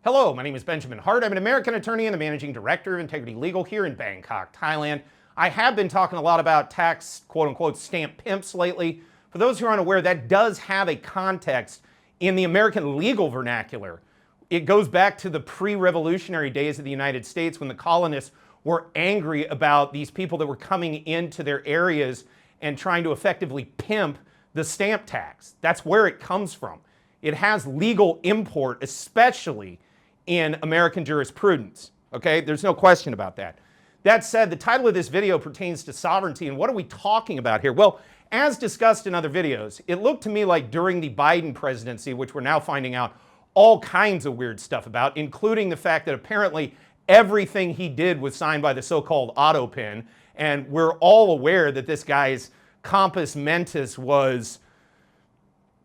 Hello, my name is Benjamin Hart. I'm an American attorney and the managing director of Integrity Legal here in Bangkok, Thailand. I have been talking a lot about tax, quote-unquote, stamp pimps lately. For those who are unaware, that does have a context in the American legal vernacular. It goes back to the pre-revolutionary days of the United States when the colonists were angry about these people that were coming into their areas and trying to effectively pimp the stamp tax. That's where it comes from. It has legal import, especially in American jurisprudence, okay? There's no question about that. That said, the title of this video pertains to sovereignty, and what are we talking about here? Well, as discussed in other videos, it looked to me like during the Biden presidency, which we're now finding out all kinds of weird stuff about, including the fact that apparently everything he did was signed by the so-called auto pen, and we're all aware that this guy's compos mentis was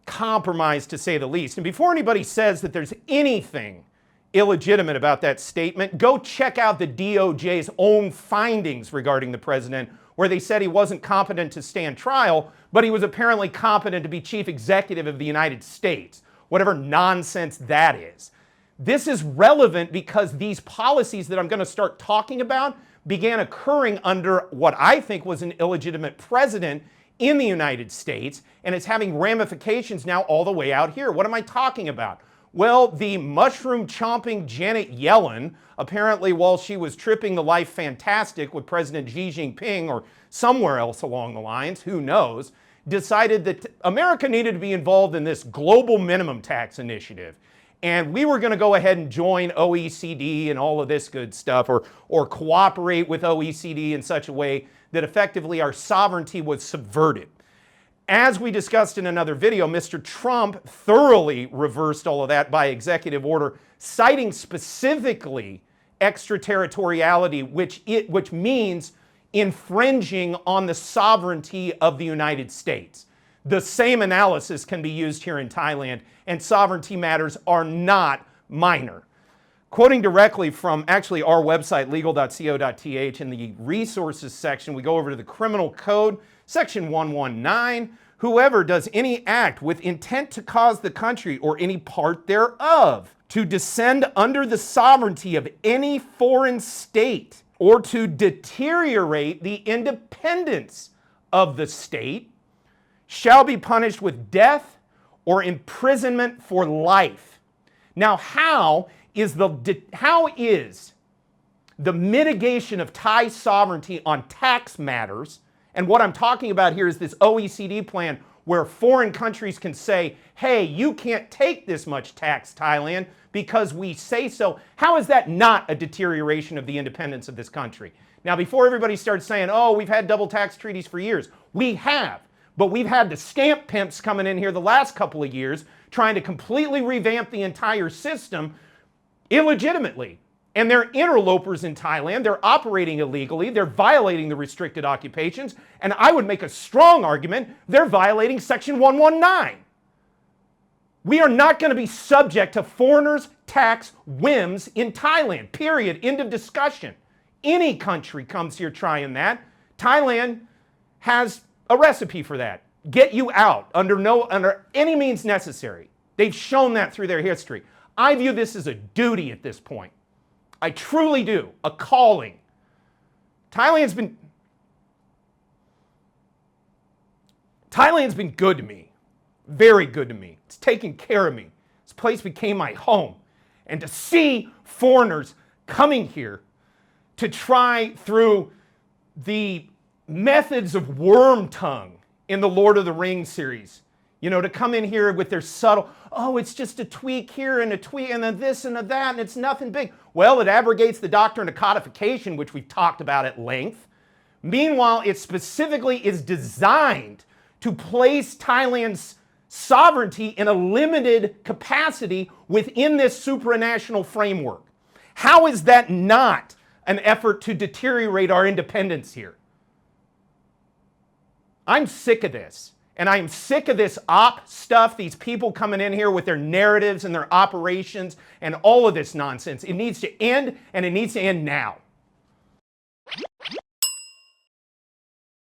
compromised, to say the least. And before anybody says that there's anything illegitimate about that statement, go check out the DOJ's own findings regarding the president, where they said he wasn't competent to stand trial, but he was apparently competent to be chief executive of the United States, whatever nonsense that is. This is relevant because these policies that I'm going to start talking about began occurring under what I think was an illegitimate president in the United States, and it's having ramifications now all the way out here. What am I talking about? Well, the mushroom-chomping Janet Yellen, apparently while she was tripping the life fantastic with President Xi Jinping or somewhere else along the lines, who knows, decided that America needed to be involved in this global minimum tax initiative. And we were going to go ahead and join OECD and all of this good stuff, or cooperate with OECD in such a way that effectively our sovereignty was subverted. As we discussed in another video, Mr. Trump thoroughly reversed all of that by executive order, citing specifically extraterritoriality, which means infringing on the sovereignty of the United States. The same analysis can be used here in Thailand, and sovereignty matters are not minor. Quoting directly from actually our website, legal.co.th, in the resources section, we go over to the criminal code, section 119. Whoever does any act with intent to cause the country or any part thereof to descend under the sovereignty of any foreign state or to deteriorate the independence of the state shall be punished with death or imprisonment for life. Now, how is the mitigation of Thai sovereignty on tax matters, and what I'm talking about here is this OECD plan where foreign countries can say, hey, you can't take this much tax, Thailand, because we say so. How is that not a deterioration of the independence of this country? Now, before everybody starts saying, oh, we've had double tax treaties for years, we have. But we've had the stamp pimps coming in here the last couple of years trying to completely revamp the entire system illegitimately. And they're interlopers in Thailand. They're operating illegally. They're violating the restricted occupations. And I would make a strong argument they're violating Section 119. We are not going to be subject to foreigners' tax whims in Thailand, period. End of discussion. Any country comes here trying that. Thailand has a recipe for that. Get you out under any means necessary. They've shown that through their history. I view this as a duty at this point. I truly do. A calling. Thailand's been good to me. Very good to me. It's taken care of me. This place became my home. And to see foreigners coming here to try through the methods of worm tongue in the Lord of the Rings series, you know, to come in here with their subtle, oh, it's just a tweak here and a tweak and then this and that, and it's nothing big. Well, it abrogates the doctrine of codification, which we've talked about at length. Meanwhile, it specifically is designed to place Thailand's sovereignty in a limited capacity within this supranational framework. How is that not an effort to deteriorate our independence here? I'm sick of this. And I am sick of this op stuff, these people coming in here with their narratives and their operations and all of this nonsense. It needs to end, and it needs to end now.